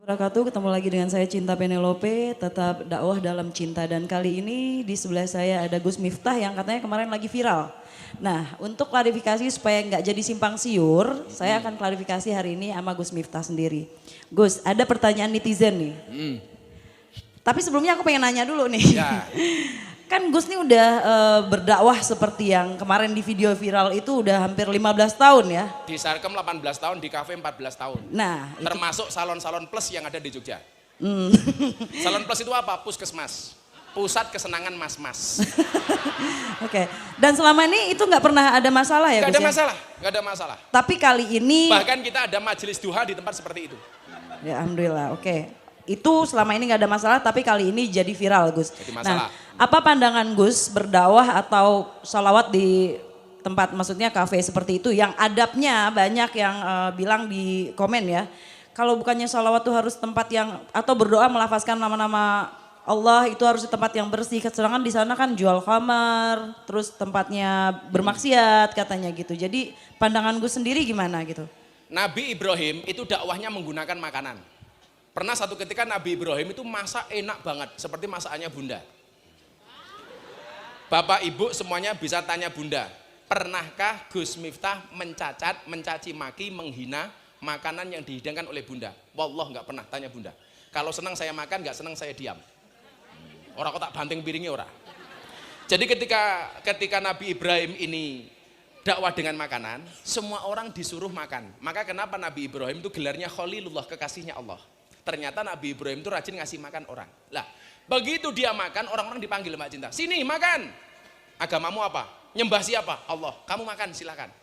Wabarakatuh, ketemu lagi dengan saya Cinta Penelope, tetap dakwah dalam cinta. Dan kali ini di sebelah saya ada Gus Miftah yang katanya kemarin lagi viral. Nah, untuk klarifikasi supaya nggak jadi simpang siur, saya akan klarifikasi hari ini sama Gus Miftah sendiri. Gus, ada pertanyaan netizen nih. Tapi sebelumnya aku pengen nanya dulu nih. Ya. Kan Gus nih udah berdakwah seperti yang kemarin di video viral itu udah hampir 15 tahun ya. Di Sarkem 18 tahun, di kafe 14 tahun. Nah, itu. Termasuk salon-salon plus yang ada di Jogja. Salon plus itu apa? Puskesmas. Pusat kesenangan mas-mas. Oke. Dan selama ini itu nggak pernah ada masalah ya Gak Gus ada ya? masalah, gak ada masalah. Tapi kali ini. Bahkan kita ada majelis duha di tempat seperti itu. Ya alhamdulillah, oke. Itu selama ini nggak ada masalah, tapi kali ini jadi viral Gus. Jadi masalah. Nah, apa pandangan Gus berdakwah atau salawat di tempat maksudnya kafe seperti itu yang adabnya banyak yang bilang di komen ya. Kalau bukannya salawat tuh harus tempat yang atau berdoa melafazkan nama-nama Allah itu harus di tempat yang bersih. Sedangkan di sana kan jual khamar, terus tempatnya bermaksiat katanya gitu. Jadi pandangan Gus sendiri gimana gitu? Nabi Ibrahim itu dakwahnya menggunakan makanan. Pernah satu ketika Nabi Ibrahim itu masak enak banget, seperti masakannya Bunda. Bapak Ibu semuanya bisa tanya Bunda, pernahkah Gus Miftah mencacat, mencaci maki, menghina makanan yang dihidangkan oleh Bunda? Wallah nggak pernah, tanya Bunda. Kalau senang saya makan, nggak senang saya diam. Orang kok tak banting piringnya orang. Jadi ketika Nabi Ibrahim ini dakwah dengan makanan, semua orang disuruh makan. Maka kenapa Nabi Ibrahim itu gelarnya Khalilullah, kekasihnya Allah. Ternyata Nabi Ibrahim itu rajin ngasih makan orang. Lah, begitu dia makan, orang-orang dipanggil Mbak Cinta. Sini makan. Agamamu apa? Nyembah siapa? Allah. Kamu makan, silakan.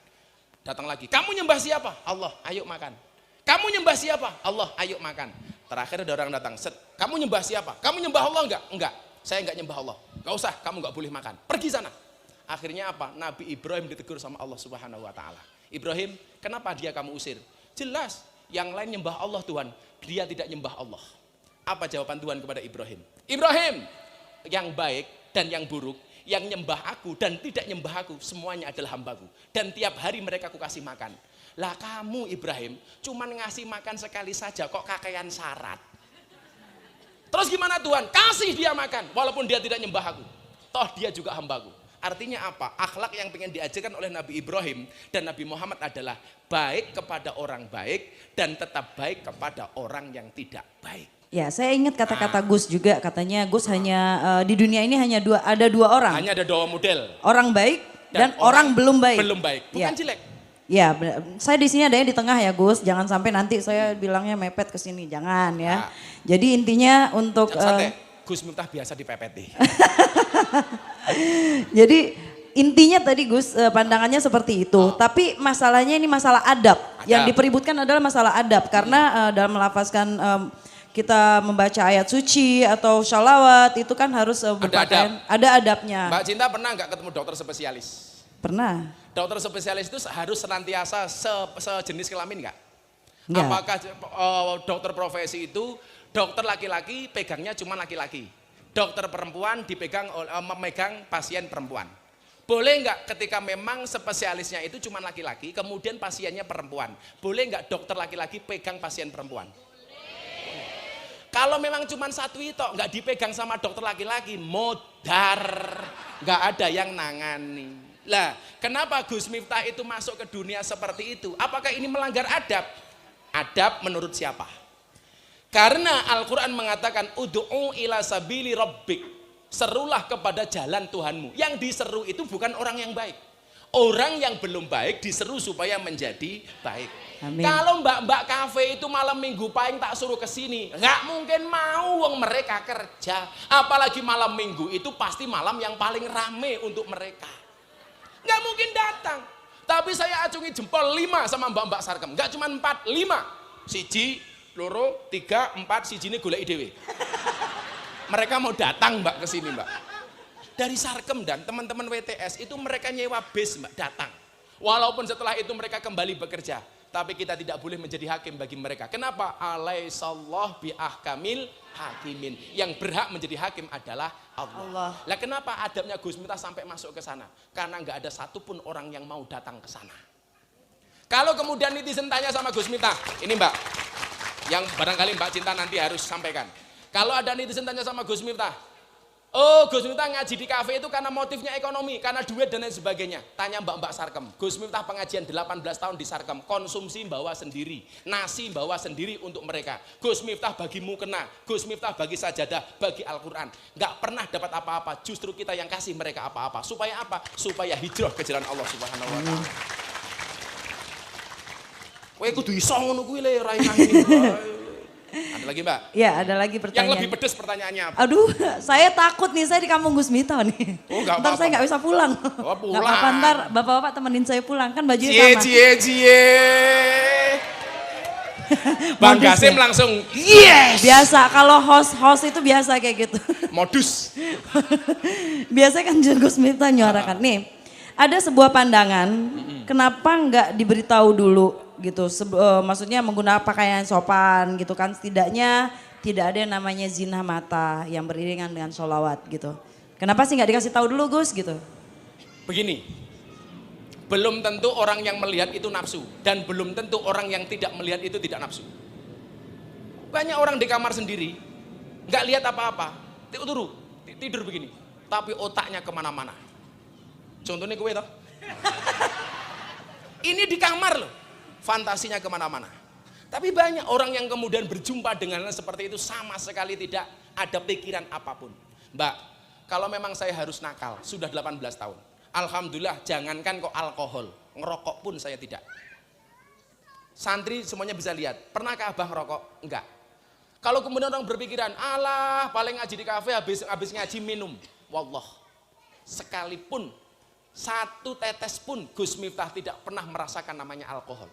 Datang lagi. Kamu nyembah siapa? Allah. Ayo makan. Kamu nyembah siapa? Allah. Ayo makan. Terakhir ada orang datang. Set. Kamu nyembah siapa? Kamu nyembah Allah enggak? Enggak. Saya enggak nyembah Allah. Enggak usah, kamu enggak boleh makan. Pergi sana. Akhirnya apa? Nabi Ibrahim ditegur sama Allah Subhanahu wa taala. Ibrahim, kenapa dia kamu usir? Jelas, yang lain nyembah Allah Tuhan. Dia tidak nyembah Allah. Apa jawaban Tuhan kepada Ibrahim? Ibrahim, yang baik dan yang buruk, yang nyembah aku dan tidak nyembah aku, semuanya adalah hambaku. Dan tiap hari mereka aku kasih makan. Lah kamu Ibrahim, cuman ngasih makan sekali saja kok kakean syarat. Terus gimana Tuhan? Kasih dia makan, walaupun dia tidak nyembah aku. Toh dia juga hambaku. Artinya apa? Akhlak yang ingin diajarkan oleh Nabi Ibrahim dan Nabi Muhammad adalah baik kepada orang baik dan tetap baik kepada orang yang tidak baik. Ya, saya ingat kata-kata Gus juga, katanya Gus hanya di dunia ini ada dua orang. Hanya ada dua model. Orang baik dan orang belum baik. Belum baik, bukan Ya. jelek. Ya, saya di sini adanya di tengah ya Gus. Jangan sampai nanti saya bilangnya mepet ke sini, jangan ya. Jadi intinya untuk Gus Miftah biasa dipepeti. jadi intinya tadi Gus pandangannya seperti itu. Tapi masalahnya ini masalah adab. Yang dipeributkan adalah masalah adab karena dalam melafazkan kita membaca ayat suci atau sholawat itu kan harus ada adabnya. Mbak Cinta pernah nggak ketemu dokter spesialis? Pernah. Dokter spesialis itu harus senantiasa sejenis kelamin nggak? Enggak. Apakah dokter profesi itu dokter laki-laki pegangnya cuma laki-laki, dokter perempuan memegang pasien perempuan? Boleh nggak ketika memang spesialisnya itu cuma laki-laki, kemudian pasiennya perempuan? Boleh nggak dokter laki-laki pegang pasien perempuan? Kalau memang cuma satu itu nggak dipegang sama dokter laki-laki, modar, nggak ada yang nangani. Lah, kenapa Gus Miftah itu masuk ke dunia seperti itu? Apakah ini melanggar adab? Adab menurut siapa? Karena Al-Quran mengatakan ud'u ila sabili rabbik, serulah kepada jalan Tuhanmu. Yang diseru itu bukan orang yang baik. Orang yang belum baik diseru supaya menjadi baik. Amin. Kalau mbak-mbak kafe itu malam minggu paling tak suruh ke sini, nggak mungkin mau, wong mereka kerja. Apalagi malam minggu itu pasti malam yang paling rame untuk mereka. Nggak mungkin datang. Tapi saya acungi jempol 5 sama mbak-mbak Sarkem. Nggak cuma 4, 5. Siji, loro, 3, 4, siji ini golek dhewe. Mereka mau datang mbak ke sini mbak. Dari Sarkem dan teman-teman WTS itu mereka nyewa bis mbak datang. Walaupun setelah itu mereka kembali bekerja. Tapi kita tidak boleh menjadi hakim bagi mereka. Kenapa? Alaihissallah bi'ahkamil hakimin. Yang berhak menjadi hakim adalah Allah. Lah kenapa adabnya Gus Miftah sampai masuk ke sana? Karena nggak ada satupun orang yang mau datang ke sana. Kalau kemudian netizen tanya sama Gus Miftah, ini mbak, Yang barangkali Mbak Cinta nanti harus sampaikan. Kalau ada netizen tanya sama Gus Miftah, oh Gus Miftah ngaji di kafe itu karena motifnya ekonomi, karena duit dan lain sebagainya. Tanya Mbak Sarkem, Gus Miftah pengajian 18 tahun di Sarkem, konsumsi bawa sendiri, nasi bawa sendiri untuk mereka. Gus Miftah bagi mukena, Gus Miftah bagi sajadah, bagi Al-Quran. Nggak pernah dapat apa-apa, justru kita yang kasih mereka apa-apa. Supaya apa? Supaya hijrah ke jalan Allah Subhanahu wa Ta'ala. Kowe kudu iso ngono kuwi le ora ini. Ada lagi Mbak? Ya, ada lagi pertanyaan. Yang lebih pedes pertanyaannya apa? Aduh, saya takut nih, saya di kampung Gus Miftah nih. Oh, nggak ntar apa-apa. saya nggak bisa pulang. Oh, pulang. Nggak apa-apa, ntar bapak-bapak temenin saya pulang, kan bajunya sama. Cie. Bang Modus Gasim ya? langsung yes. Biasa, kalau host itu biasa kayak gitu. Modus. Biasanya kan Gus Miftah nyuarakan. Nih, ada sebuah pandangan, kenapa nggak diberitahu dulu gitu, maksudnya menggunakan pakaian sopan gitu kan, setidaknya tidak ada yang namanya zina mata yang beriringan dengan sholawat gitu. Kenapa sih nggak dikasih tahu dulu Gus gitu? Begini, belum tentu orang yang melihat itu nafsu dan belum tentu orang yang tidak melihat itu tidak nafsu. Banyak orang di kamar sendiri, nggak lihat apa-apa, tidur begini, tapi otaknya kemana-mana. Contohnya gue toh, ini di kamar loh. Fantasinya kemana-mana. Tapi banyak orang yang kemudian berjumpa dengan hal seperti itu sama sekali tidak ada pikiran apapun. Mbak, kalau memang saya harus nakal, sudah 18 tahun. Alhamdulillah, jangankan kok alkohol, ngerokok pun saya tidak. Santri semuanya bisa lihat, pernahkah abah ngerokok? Enggak. Kalau kemudian orang berpikiran, alah paling ngaji di kafe habis ngaji minum. Wallah, sekalipun satu tetes pun Gus Miftah tidak pernah merasakan namanya alkohol.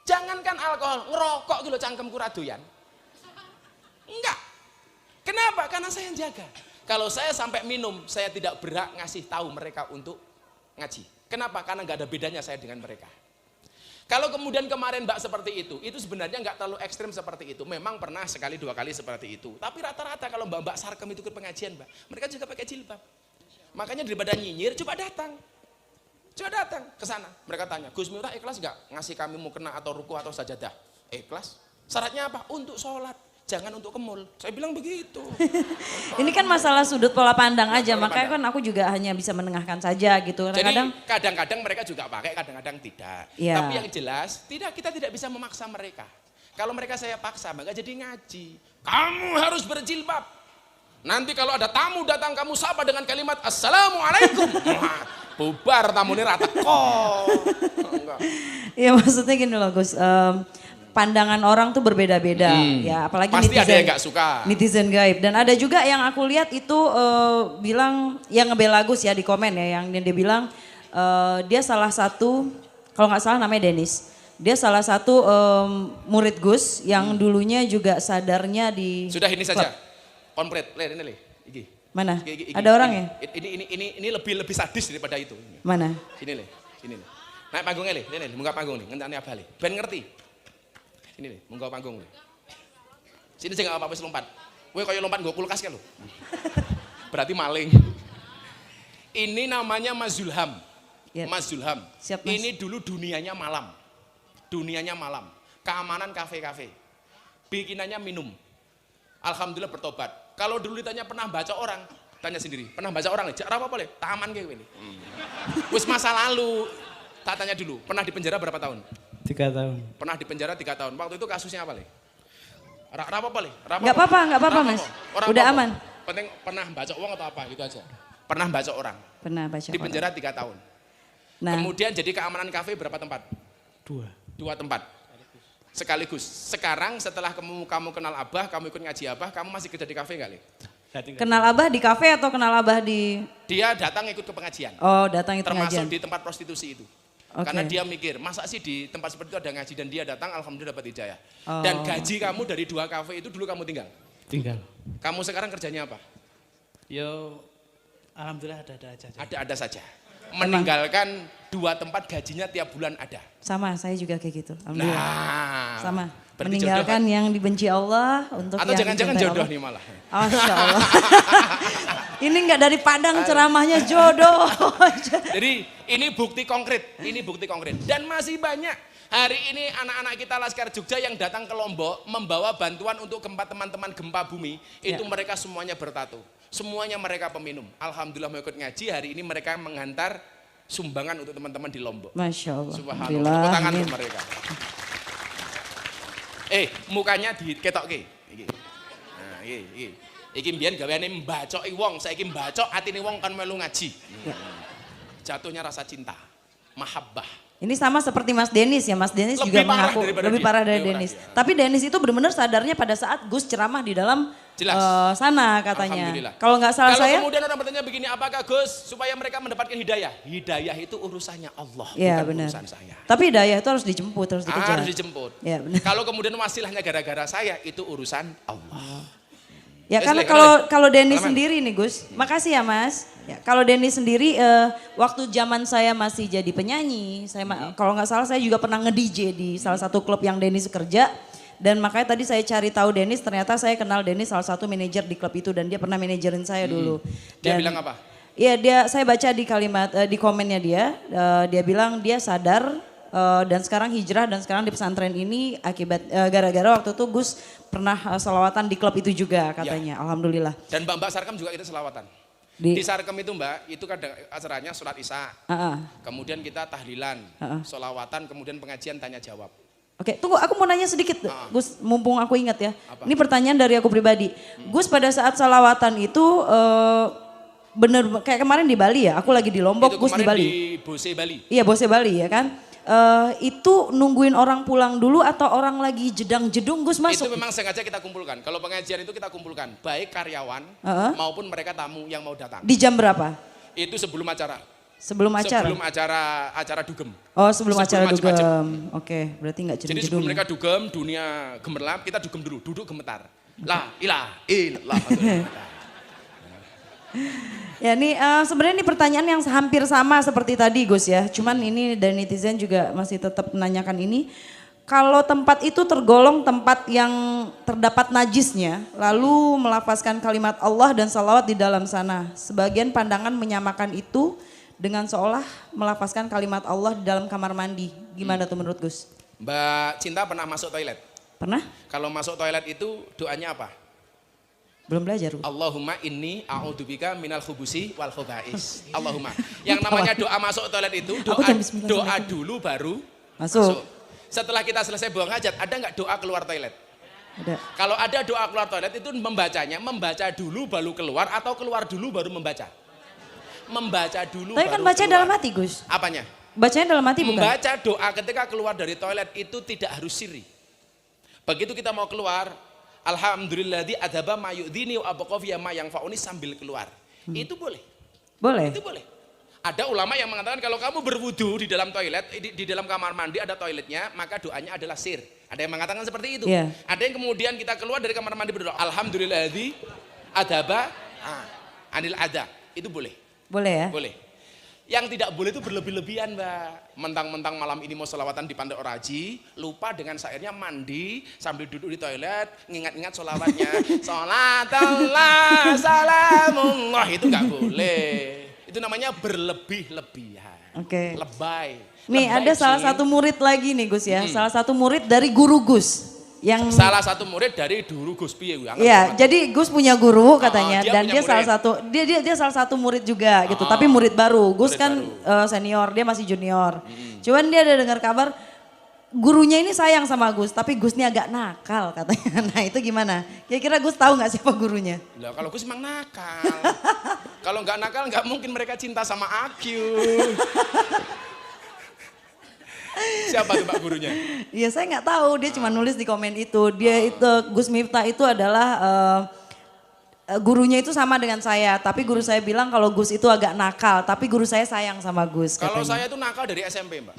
Jangankan alkohol, ngerokok gitu cangkemku radoyan. Enggak. Kenapa? Karena saya yang jaga. Kalau saya sampai minum, saya tidak berhak ngasih tahu mereka untuk ngaji. Kenapa? Karena nggak ada bedanya saya dengan mereka. Kalau kemudian kemarin Mbak seperti itu sebenarnya nggak terlalu ekstrim seperti itu. Memang pernah sekali dua kali seperti itu. Tapi rata-rata kalau Mbak Sarkem itu ke pengajian Mbak, mereka juga pakai jilbab. Makanya daripada nyinyir, coba datang ke sana. Mereka tanya, Gus Miftah ikhlas nggak ngasih kami mukena atau ruku atau sajadah? Ikhlas. Syaratnya apa? Untuk sholat, jangan untuk kemul. Saya bilang begitu. Ini kan masalah sudut pola pandang aja, makanya kan aku juga hanya bisa menengahkan saja gitu. Jadi Kadang kadang-kadang mereka juga pakai, kadang-kadang tidak. Iya. Tapi yang jelas, kita tidak bisa memaksa mereka. Kalau mereka saya paksa, maka jadi ngaji. Kamu harus berjilbab. Nanti kalau ada tamu datang kamu sapa dengan kalimat Assalamualaikum. Wah, bubar tamu ini rata kok. ya maksudnya gini loh Gus, pandangan orang tuh berbeda-beda ya, apalagi Pasti ada yang nggak suka. Netizen gaib. Dan ada juga yang aku lihat itu bilang, yang ngebela Gus ya di komen ya, yang dia bilang dia salah satu, kalau nggak salah namanya Dennis. Dia salah satu murid Gus yang dulunya juga sadarnya di. Sudah ini saja. Komplit, lihat ini lih, iki. Mana? Iki. Ada orang ya? Ini lebih sadis daripada itu. Mana? Sini lih. Naik panggungnya lih, ini munggah panggung nih, ngentane apa lih. Ben ngerti. Ini lih, munggah panggung lih. Sini jangan apa-apa wis lompat. Kowe kaya lompat nggo kulkas kan lho. Berarti maling. Ini namanya Mas Zulham. Yep. Mas Zulham. Siap, Mas. Ini dulu dunianya malam. Keamanan kafe-kafe. Bikinannya minum. Alhamdulillah bertobat. Kalau dulu ditanya pernah baca orang, tanya sendiri. Pernah baca orang? Jak apa boleh? Taman kayak gini. Wis masa lalu. Tak tanya dulu. Pernah di penjara berapa tahun? 3 tahun. Pernah di penjara 3 tahun. Waktu itu kasusnya apa, Le? Apa boleh? Nggak apa-apa Mas. Udah aman. Penting pernah baca uang atau apa gitu aja. Pernah baca orang. Pernah baca. Di penjara 3 tahun. Nah, Kemudian jadi keamanan kafe berapa tempat? 2. 2 tempat. Sekaligus. Sekarang setelah kamu kenal Abah, kamu ikut ngaji Abah, kamu masih kerja di kafe nggak, Le? kenal Abah di kafe atau kenal Abah di? Dia datang ikut ke pengajian. Oh, datang itu Termasuk pengajian. di tempat prostitusi itu. Oke. Karena dia mikir, masa sih di tempat seperti itu ada ngaji, dan dia datang alhamdulillah dapat hidayah. Oh. Dan gaji kamu dari 2 kafe itu dulu kamu tinggal. Tinggal. Kamu sekarang kerjanya apa? Yo, alhamdulillah ada aja. Ada saja. Meninggalkan 2 tempat gajinya tiap bulan ada. Sama, saya juga kayak gitu. Alhamdulillah. Nah, Sama. berarti Meninggalkan jodoh, yang dibenci Allah untuk atau yang jangan-jangan dicintai jodoh Allah. nih malah. Masya Allah. Ini enggak dari Padang ceramahnya jodoh. Jadi ini bukti konkret, Dan masih banyak. Hari ini anak-anak kita Laskar Jogja yang datang ke Lombok membawa bantuan untuk teman-teman gempa bumi, itu mereka semuanya bertato. Semuanya mereka peminum. Alhamdulillah mau ikut ngaji, hari ini mereka menghantar sumbangan untuk teman-teman di Lombok. Masya Allah. Subhanallah. Tepuk tangan untuk mereka. Mukanya diketokke. Iki. Nah, iki. Iki mbiyen gaweane mbacoki wong, saiki mbacok atine wong kan melu ngaji. Jatuhnya rasa cinta, mahabbah. Ini sama seperti Mas Denis ya, Mas Denis juga mengaku lebih parah dari Denis. Tapi Denis itu benar-benar sadarnya pada saat Gus ceramah di dalam sana katanya. Kalau nggak salah saya. Kalau kemudian orang bertanya begini, apakah Gus supaya mereka mendapatkan hidayah? Hidayah itu urusannya Allah, ya, bukan benar. urusan saya. Tapi hidayah itu harus dijemput, harus dikejar. Harus dijemput. Ya, benar. Kalau kemudian wasilahnya gara-gara saya, itu urusan Allah. Ya karena kalau Denis sendiri nih Gus, makasih ya Mas. Ya, kalau Denis sendiri waktu zaman saya masih jadi penyanyi, kalau nggak salah saya juga pernah nge-DJ di salah satu klub yang Denis kerja. Dan makanya tadi saya cari tahu Denis, ternyata saya kenal Denis salah satu manajer di klub itu dan dia pernah manajerin saya dulu. Dia bilang apa? Iya saya baca di kalimat di komennya dia bilang dia sadar dan sekarang hijrah dan sekarang di pesantren ini akibat gara-gara waktu itu Gus pernah selawatan di klub itu juga katanya. Ya. Alhamdulillah. Dan Mbak Sarkem juga kita selawatan. Di Sarkem itu Mbak, itu kadang acaranya sholat isya, kemudian kita tahlilan, sholawatan, kemudian pengajian tanya jawab. Oke, tunggu aku mau nanya sedikit Gus, mumpung aku ingat ya. Apa? Ini pertanyaan dari aku pribadi. Gus pada saat sholawatan itu bener kayak kemarin di Bali ya, aku lagi di Lombok, itu Gus di Bali. Di Bose Bali. Iya Bose Bali ya kan. Itu nungguin orang pulang dulu atau orang lagi jedang-jedung Gus masuk? Itu memang sengaja kita kumpulkan. Kalau pengajian itu kita kumpulkan, baik karyawan maupun mereka tamu yang mau datang. Di jam berapa? Itu sebelum acara. Sebelum acara? Sebelum acara dugem. Oh sebelum acara dugem. Oke, berarti nggak jedung-jedung. Jadi sebelum mereka dugem, dunia gemerlap, kita dugem dulu, duduk gemetar. La ilaha illallah. Ya ini sebenarnya ini pertanyaan yang hampir sama seperti tadi Gus ya. Cuman ini dari netizen juga masih tetap menanyakan ini. Kalau tempat itu tergolong tempat yang terdapat najisnya, lalu melafazkan kalimat Allah dan salawat di dalam sana. Sebagian pandangan menyamakan itu dengan seolah melafazkan kalimat Allah di dalam kamar mandi. Gimana tuh menurut Gus? Mbak Cinta pernah masuk toilet? Pernah? Kalau masuk toilet itu doanya apa? Belum belajar. Allahumma inni a'udzubika minal khubusi wal khobais. Allahumma. Yang namanya doa masuk toilet itu doa dulu baru masuk. Setelah kita selesai buang hajat, ada nggak doa keluar toilet? Ada. Kalau ada doa keluar toilet itu membaca dulu baru keluar atau keluar dulu baru membaca? Membaca dulu. Tapi kan baca dalam hati Gus. Apanya? Bacanya dalam hati bukan? Membaca doa ketika keluar dari toilet itu tidak harus sirri. Begitu kita mau keluar, alhamdulilladzi adzaba ma yu'dhini wa abqa fi ma yang fauni sambil keluar. Itu boleh. Boleh. Itu boleh. Ada ulama yang mengatakan kalau kamu berwudu di dalam toilet, di dalam kamar mandi ada toiletnya, maka doanya adalah sir. Ada yang mengatakan seperti itu. Yeah. Ada yang kemudian kita keluar dari kamar mandi berdoa, alhamdulilladzi adzaba anil adza. Itu boleh. Boleh ya? Boleh. Yang tidak boleh itu berlebih-lebihan Mbak. Mentang-mentang malam ini mau selawatan di Pandai Oraji, lupa dengan syairnya mandi sambil duduk di toilet, ngingat-ingat sholawatnya. Sholatullah salamullah, itu nggak boleh. Itu namanya berlebih-lebihan. Oke. Lebay. Nih ada salah satu murid lagi nih Gus ya, salah satu murid dari guru Gus. Yang salah satu murid dari guru Gus piye. Iya, jadi Gus punya guru katanya dan dia salah satu dia salah satu murid juga gitu, tapi murid baru. Gus kan senior, dia masih junior. Cuman dia ada dengar kabar gurunya ini sayang sama Gus, tapi Gus ini agak nakal katanya. Nah, itu gimana? Kira-kira Gus tahu nggak siapa gurunya? Lah kalau Gus emang nakal. Kalau nggak nakal nggak mungkin mereka cinta sama Akyu. Siapa tuh Pak gurunya? Iya saya nggak tahu, dia cuma nulis di komen itu. Dia itu Gus Miftah itu adalah gurunya itu sama dengan saya, tapi guru saya bilang kalau Gus itu agak nakal, tapi guru saya sayang sama Gus. Kalau saya itu nakal dari SMP Mbak.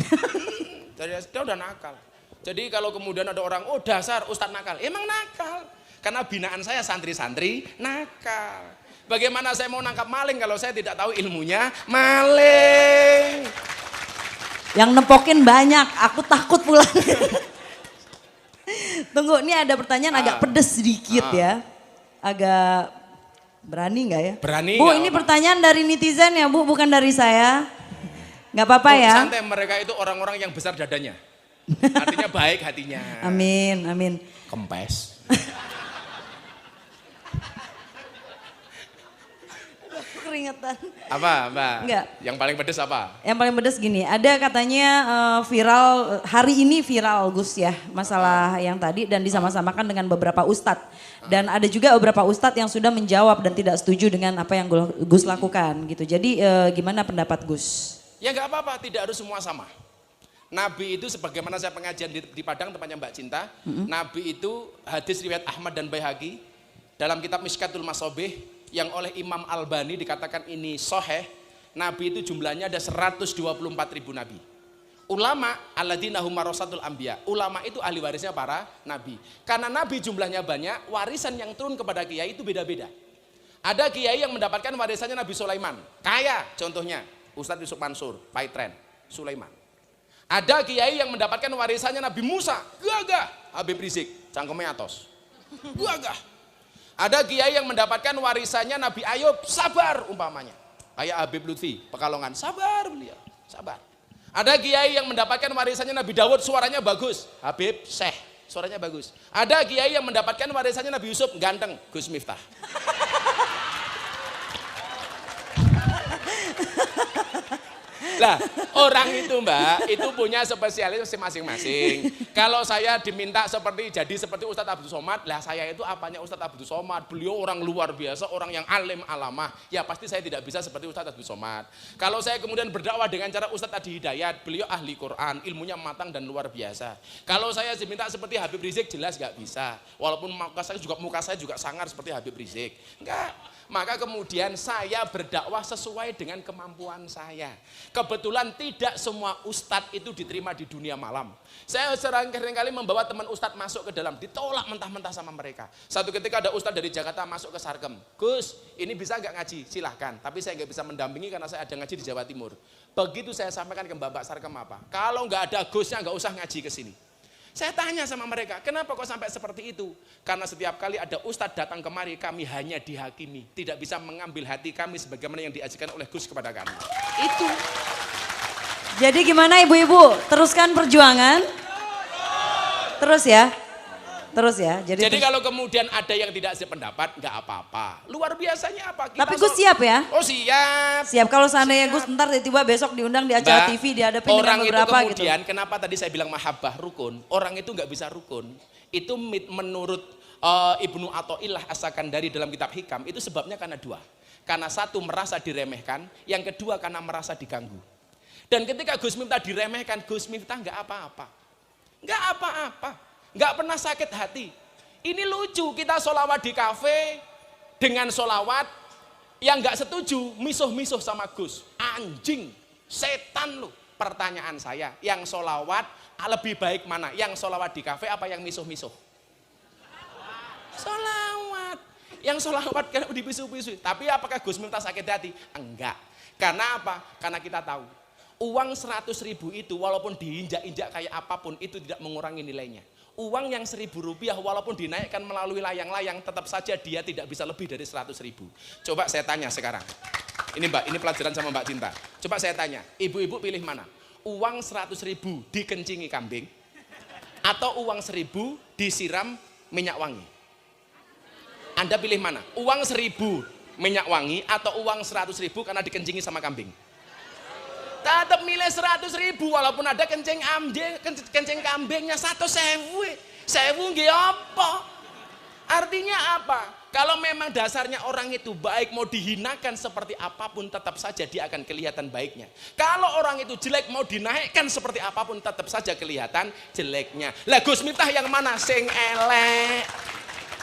Dari SD udah nakal. Jadi kalau kemudian ada orang, oh dasar Ustadz nakal, emang nakal. Karena binaan saya santri-santri nakal. Bagaimana saya mau nangkap maling kalau saya tidak tahu ilmunya maling. Yang nepokin banyak, aku takut pulang. Tunggu, ini ada pertanyaan agak pedes sedikit ya. Agak berani nggak ya? Berani. Bu, ini pertanyaan dari netizen ya Bu, bukan dari saya. Nggak apa-apa ya. Santai, mereka itu orang-orang yang besar dadanya. Artinya baik hatinya. Amin, amin. Kempes. Keringetan. Apa? Enggak. Yang paling pedes apa? Yang paling pedes gini, ada katanya viral, hari ini viral Gus ya, masalah yang tadi dan disama-samakan dengan beberapa ustadz. Dan ada juga beberapa ustadz yang sudah menjawab dan tidak setuju dengan apa yang Gus lakukan gitu. Jadi gimana pendapat Gus? Ya nggak apa-apa, tidak harus semua sama. Nabi itu sebagaimana saya pengajian di Padang tempatnya Mbak Cinta, Nabi itu hadis riwayat Ahmad dan Baihaqi dalam kitab Mishkatul Masobih yang oleh Imam Albani dikatakan ini soheh. Nabi itu jumlahnya ada 124.000 nabi. Ulama alladzina hum warasatul anbiya. Ulama itu ahli warisnya para nabi. Karena nabi jumlahnya banyak, warisan yang turun kepada kiai itu beda-beda. Ada kiai yang mendapatkan warisannya Nabi Sulaiman, kaya contohnya Ustadz Yusuf Mansur, Paitren, Sulaiman. Ada kiai yang mendapatkan warisannya Nabi Musa, gagah, Habib Rizik, cangkemnya atos, gagah. Ada kiai yang mendapatkan warisannya Nabi Ayub, sabar umpamanya. Kayak Habib Lutfi, Pekalongan, sabar beliau, sabar. Ada kiai yang mendapatkan warisannya Nabi Dawud, suaranya bagus, Habib Syekh, suaranya bagus. Ada kiai yang mendapatkan warisannya Nabi Yusuf, ganteng, Gus Miftah. Lah, orang itu Mbak, itu punya spesialis masing-masing. Kalau saya diminta jadi seperti Ustadz Abdul Somad, lah saya itu apanya Ustadz Abdul Somad? Beliau orang luar biasa, orang yang alim alamah. Ya pasti saya tidak bisa seperti Ustadz Abdul Somad. Kalau saya kemudian berdakwah dengan cara Ustadz Adi Hidayat, beliau ahli Quran, ilmunya matang dan luar biasa. Kalau saya diminta seperti Habib Rizik, jelas nggak bisa. Walaupun muka saya juga sangar seperti Habib Rizik. Enggak. Maka kemudian saya berdakwah sesuai dengan kemampuan saya. Kebetulan tidak semua ustadz itu diterima di dunia malam. Saya seringkali membawa teman ustadz masuk ke dalam, ditolak mentah-mentah sama mereka. Satu ketika ada ustadz dari Jakarta masuk ke Sarkem. Gus, ini bisa nggak ngaji? Silahkan, tapi saya nggak bisa mendampingi karena saya ada ngaji di Jawa Timur. Begitu saya sampaikan ke Bapak Sarkem apa? Kalau nggak ada Gusnya nggak usah ngaji ke sini. Saya tanya sama mereka, kenapa kok sampai seperti itu? Karena setiap kali ada ustadz datang kemari, kami hanya dihakimi. Tidak bisa mengambil hati kami sebagaimana yang diajarkan oleh Gus kepada kami. Itu. Jadi gimana ibu-ibu, teruskan perjuangan? Terus ya? Terus ya? Jadi kalau kemudian ada yang tidak sependapat, nggak apa-apa. Luar biasanya apa? Tapi Gus siap ya? Oh siap. Siap, kalau seandainya Gus ntar tiba-tiba besok diundang di acara Mbak, TV, dihadapin dengan beberapa orang itu kemudian, gitu. kenapa tadi saya bilang mahabbah rukun? Orang itu nggak bisa rukun. Itu menurut Ibnu Athaillah As-Sakandari dalam kitab Hikam, itu sebabnya karena dua. Karena satu merasa diremehkan, yang kedua karena merasa diganggu. Dan ketika Gus Miftah diremehkan, Gus Miftah nggak apa-apa. Nggak apa-apa. Nggak pernah sakit hati. Ini lucu, kita sholawat di kafe dengan sholawat yang nggak setuju, misuh-misuh sama Gus. Anjing, setan lu. Pertanyaan saya, yang sholawat lebih baik mana? Yang sholawat di kafe apa yang misuh-misuh? Sholawat. Yang sholawat kan dibisuh-bisuh. Tapi apakah Gus Miftah sakit hati? Enggak. Karena apa? Karena kita tahu. Uang 100.000 itu walaupun diinjak-injak kayak apapun itu tidak mengurangi nilainya. Uang yang 1.000 rupiah walaupun dinaikkan melalui layang-layang tetap saja dia tidak bisa lebih dari 100.000. Coba saya tanya sekarang. Ini Mbak, ini pelajaran sama Mbak Cinta. Coba saya tanya, ibu-ibu pilih mana? Uang 100.000 dikencingi kambing atau uang 1.000 disiram minyak wangi? Anda pilih mana? Uang 1.000 minyak wangi atau uang 100.000 karena dikencingi sama kambing? Tetap milih 100.000 walaupun ada kencing kambingnya 100.000. 1.000 nggih apa? Artinya apa? Kalau memang dasarnya orang itu baik, mau dihinakan seperti apapun tetap saja dia akan kelihatan baiknya. Kalau orang itu jelek, mau dinaikkan seperti apapun tetap saja kelihatan jeleknya. Lah Gus Miftah yang mana? Sing elek.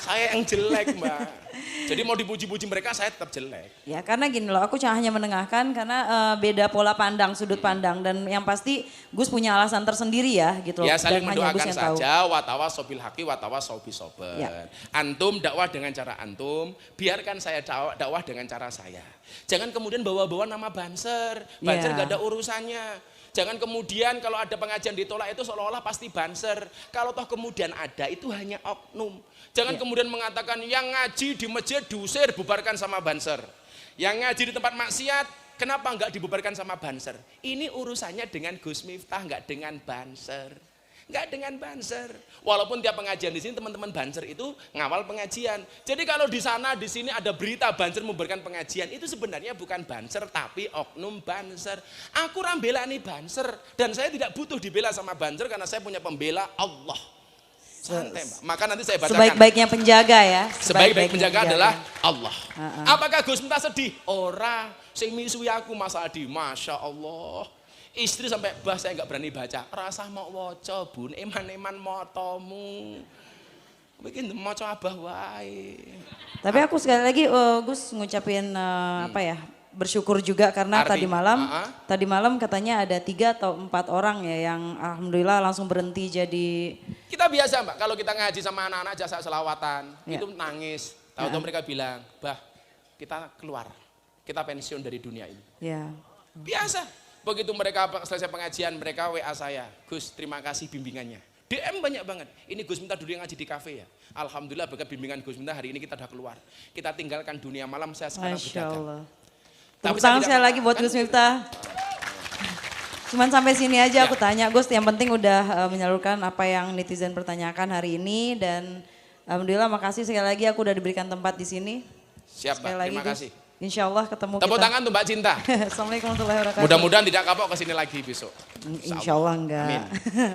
Saya yang jelek Mbak. Jadi mau dipuji-puji mereka saya tetap jelek. Ya karena gini loh, aku hanya menengahkan karena beda pola pandang, sudut pandang. Dan yang pasti Gus punya alasan tersendiri ya gitu loh. Ya saling dan hanya Gus mendoakan yang tahu. saja, watawasaw bil haqi watawasaw bisober. Ya. Antum dakwah dengan cara antum, biarkan saya dakwah dengan cara saya. Jangan kemudian bawa-bawa nama Banser. Banser Ya. gak ada urusannya. Jangan kemudian kalau ada pengajian ditolak itu seolah-olah pasti Banser. Kalau toh kemudian ada itu hanya oknum. Jangan kemudian mengatakan yang ngaji di masjid diusir, bubarkan sama Banser. Yang ngaji di tempat maksiat, kenapa enggak dibubarkan sama Banser? Ini urusannya dengan Gus Miftah, enggak dengan Banser. Enggak dengan banser. Walaupun tiap pengajian di sini teman-teman banser itu ngawal pengajian. Jadi kalau di sana di sini ada berita banser memberikan pengajian, itu sebenarnya bukan banser tapi oknum banser. Aku rambelani banser dan saya tidak butuh dibela sama banser karena saya punya pembela Allah. Santai, Mbak. Maka nanti saya bacakan. Sebaik-baiknya penjaga ya. Sebaik-baik penjaga adalah Allah. Apakah Gus Miftah sedih? Ora, sing misui aku Mas Adi, Masya Allah. Istri sampai bah saya nggak berani baca. Rasa mau waca bun, eman-eman motomu. Bikin maca abah wae. Tapi aku sekali lagi Gus ngucapin apa ya, bersyukur juga karena tadi malam katanya ada 3 atau 4 orang ya yang alhamdulillah langsung berhenti jadi. Kita biasa Mbak, kalau kita ngaji sama anak-anak jasa selawatan, itu nangis. Tahu-tahu mereka bilang, bah kita keluar, kita pensiun dari dunia ini. Ya. Biasa. Begitu mereka selesai pengajian, mereka WA saya, Gus terima kasih bimbingannya. DM banyak banget. Ini Gus Miftah dulu yang ngaji di kafe ya. Alhamdulillah berkat bimbingan Gus Miftah hari ini kita udah keluar. Kita tinggalkan dunia malam, saya sekarang Masya berdagang. Allah. Tapi Tepuk tangan sekali lagi buat kan Gus Miftah. Cuman sampai sini aja aku tanya Gus, yang penting udah menyalurkan apa yang netizen pertanyakan hari ini dan alhamdulillah makasih sekali lagi aku udah diberikan tempat di sini. Siap Mbak, terima kasih. Insya Allah ketemu Tepuk kita. tangan untuk Mbak Cinta. Assalamualaikum warahmatullahi wabarakatuh. Mudah-mudahan tidak kapok kesini lagi besok. Insya Allah enggak. Amin.